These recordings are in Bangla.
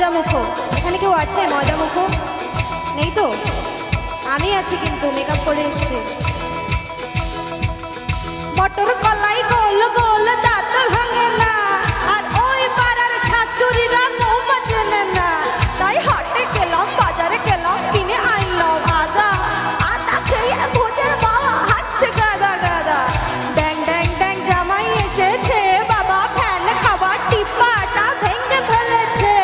ময়দা মুখো। এখানে কেউ আছে ময়দা মুখো? নেই তো? আমি আছি কিন্তু, মেকআপ করে এসছি। মটর কলাই গোল গোল দাঁত ভাঙে না, আর ওই পাড়ার শাশুড়িরা বৌমা চেনে না। তাই হাটে গেলাম, বাজারে গেলাম, কিনে আনলাম আদা। আদা খেয়ে ভোজের বাবা হাঁটছে গাদা গাদা। ড্যাং ড্যাং ড্যাং জামাই এসেছে, বাবা ফ্যান খাবার টিপাটা ভেঙে ফেলেছে।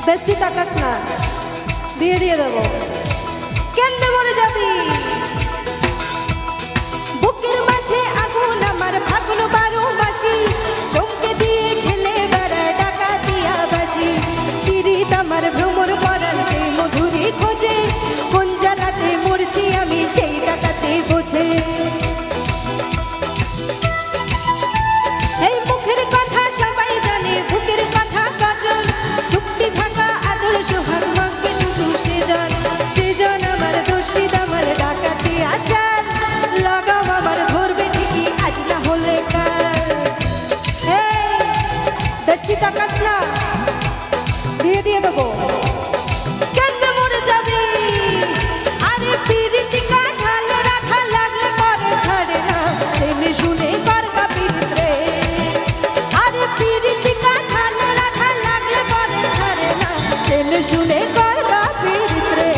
বেশি তাকাস না, দিয়ে দিয়ে দেবো। কেন্দ্রে মরে যাবি। বুকের মাঝে আগুন আমার, ফাগুন 12 মাসি, চমকে দিয়ে খেলে বেড়ায় ডাকাতিয়া বাসি। পিরিত আমার ভ্রমর পরাণ, সেই মধুরি খোঁজে, কোন জ্বালাতে মরছি আমি সেই ডাকাতে বোঝে। এই মুখের কথা সবাই জানে, বুকের কথা কাজল, চুক্তি থাকা আদর সোহাগ মাকে শুধু সেজন। সেজন আমার দোষী, আমার ডাকাতি আচার, লাগাম আমার ধরবে ঠিকই আজ না হলে কাল। বেশি তাকাস না, দিয়ে দিয়ে দেবো। কেন্দ্রে মরে যাবি। আরে পিরিতি কাঁঠাল রাখা লাগলে পরে ছাড়ে না, তেমনি শুনে করবা পিরিত রে। আরে পিরিতি কাঁঠাল রাখা লাগলে পরে ছাড়ে না, তেমনি শুনে করবা পিরিত রে।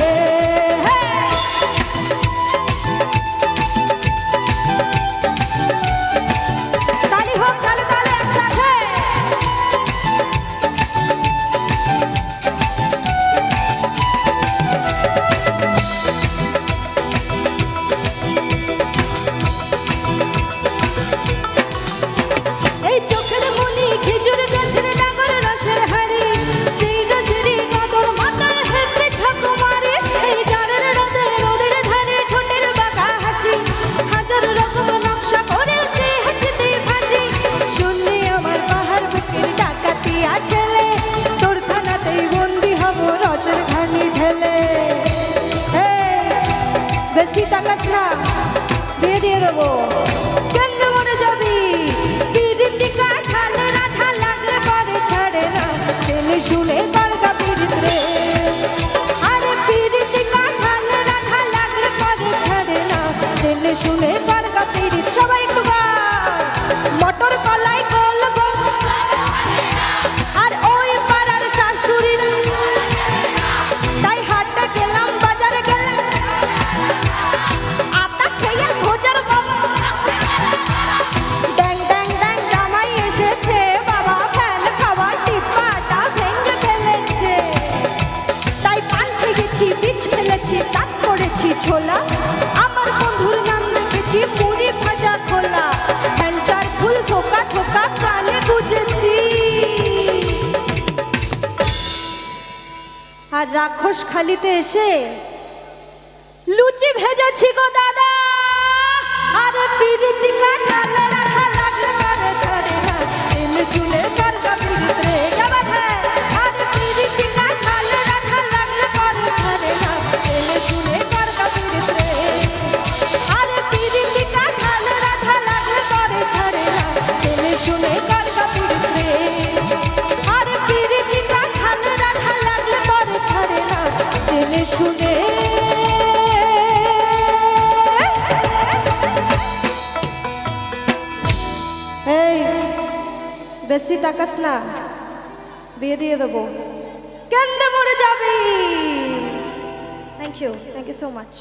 তালি হোক, তালে তালে একসাথে। এই চোখের মনি খেজুর গাছের ডাগর রসের হাড়ি, সেই রসেরই কদর মাথায় হেঁটে ঝাঁকু মারে। এই জারের রোদের রোদের ধারে ঠোঁটের বাঁকা হাসি, হাজার রকম নকশা করে সেই হাসিতেই ফাঁসি। শুনলি আমার পাহাড় বুকের ডাকাতিয়া ছেলে, তোর থানাতেই বন্দি হব রসের ঘানি ঢেলে। বেশি তাকাস না, দিয়ে দিয়ে দেবো। কেন্দ্রে মরে যাবি। পিরিতি কাঁঠাল রাখা লাগলে পরে ছাড়ে না, তেলে শুনে করবা পিরিত রে। আরে পিরিতি কাঁঠাল রাখা লাগলে পরে ছাড়ে না, তেলে শুনে করবা পিরিত। সবাই একটু গাও। মটর কলাই গোল গোল, আর ওই পাড়ার শাশুড়ির, তাই হাটে গেলাম, বাজারে গেলাম, আটা খেয়ে ভোজের বাবা। ড্যাং ড্যাং ড্যাং জামাই এসেছে, বাবা ফ্যান খাবার টিপাটা ভেঙে ফেলেছে। তাই পান খেয়েছি, বীজ ফেলেছি, তাক করেছি ছোলা, আমার বন্ধুর নাম রেখেছি মুড়ি ভাজা খোলা। ফ্যানটার ফুল থোকা থোকা কানে গুজেছি, আর রাক্ষস খালিতে এসে লুচি ভেজেছি গো দাদা। আরে পিরিতি কাঁঠাল রাখা লাগলে পরে ছাড়ে না, তেলে শুনে করবা পিরিত রে। জবাব হ্যাঁ। আরে পিরিতি কাঁঠাল রাখা লাগলে পরে ছাড়ে না, তেলে শুনে করবা পিরিত রে। আরে পিরিতি কাঁঠাল রাখা লাগলে পরে ছাড়ে না, তেলে শুনে করবা পিরিত রে। আরে পিরিতি কাঁঠাল রাখা লাগলে পরে ছাড়ে না, তেলে শুনে। এই বেশি তাকাস না, বিয়ে দিয়ে দেবো। কেন্দ্রে মরে যাবি। Thank you so much.